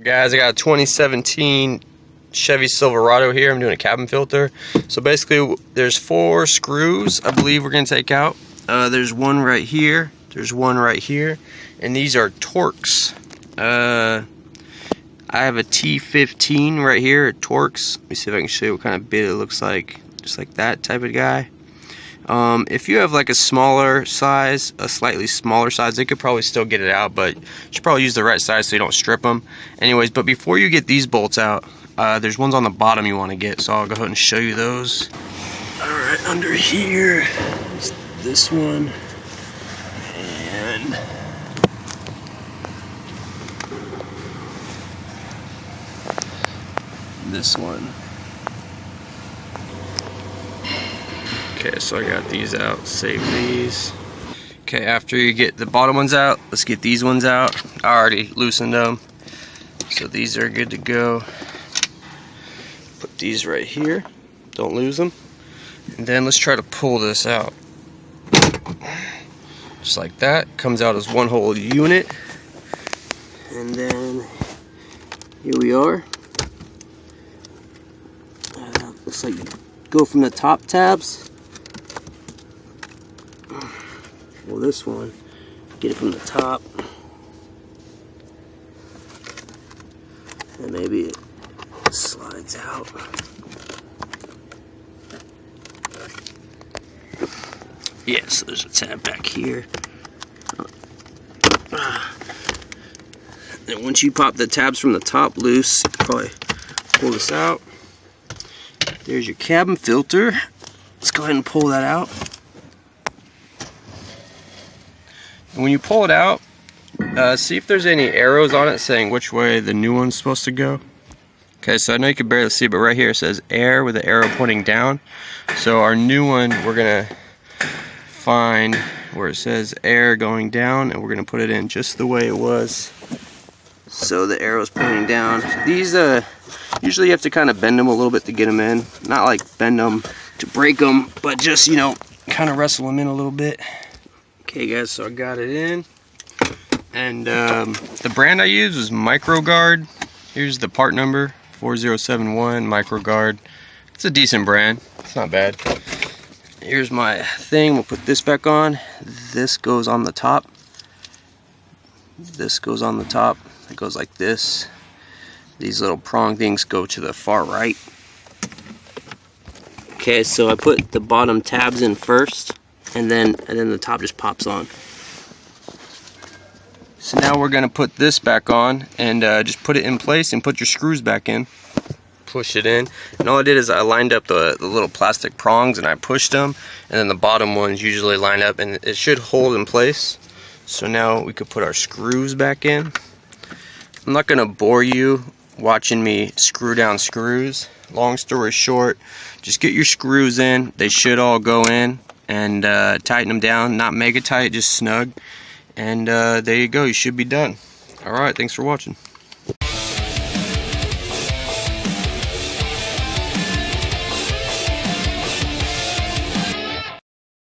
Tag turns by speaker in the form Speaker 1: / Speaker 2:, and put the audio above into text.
Speaker 1: Guys, I got a 2017 Chevy Silverado here. I'm doing a cabin filter. So basically, there's 4 screws I believe we're going to take out. There's one right here. There's one right here. And these are Torx. I have a T15 right here at Torx. Let me see if I can show you what kind of bit it looks like. Just like that type of guy. If you have like a smaller size, a slightly smaller size, they could probably still get it out, but you should probably use the right size so you don't strip them. Anyways, but before you get these bolts out, there's ones on the bottom you want to get, so I'll go ahead and show you those. Alright, under here, is this one, and this one. Okay, so I got these out, save these. Okay, after you get the bottom ones out, let's get these ones out. I already loosened them, so these are good to go. Put these right here, don't lose them. And then let's try to pull this out. Just like that, comes out as one whole unit. And then, here we are. Looks like you go from the top tabs. Well, this one, get it from the top, and maybe it slides out. Yes, there's a tab back here. And once you pop the tabs from the top loose, you can probably pull this out. There's your cabin filter. Let's go ahead and pull that out. And when you pull it out, see if there's any arrows on it saying which way the new one's supposed to go. Okay, so I know you can barely see, but right here it says air with the arrow pointing down. So our new one, we're gonna find where it says air going down, and we're gonna put it in just the way it was. So the arrow's pointing down. These usually you have to kind of bend them a little bit to get them in. Not like bend them to break them, but just, you know, kind of wrestle them in a little bit. Okay guys, so I got it in, and the brand I use was MicroGuard. Here's the part number, 4071 MicroGuard. It's a decent brand, it's not bad. Here's my thing, we'll put this back on. This goes on the top. This goes on the top, it goes like this. These little prong things go to the far right. Okay, so I put the bottom tabs in first. And then the top just pops on. So now we're gonna put this back on and just put it in place and put your screws back in. Push it in. And all I did is I lined up the little plastic prongs and I pushed them, and then the bottom ones usually line up and it should hold in place. So now we could put our screws back in. I'm not gonna bore you watching me screw down screws. Long story short, just get your screws in. They should all go in. And tighten them down, not mega tight, just snug, and there you go, you should be done. Alright, thanks for watching.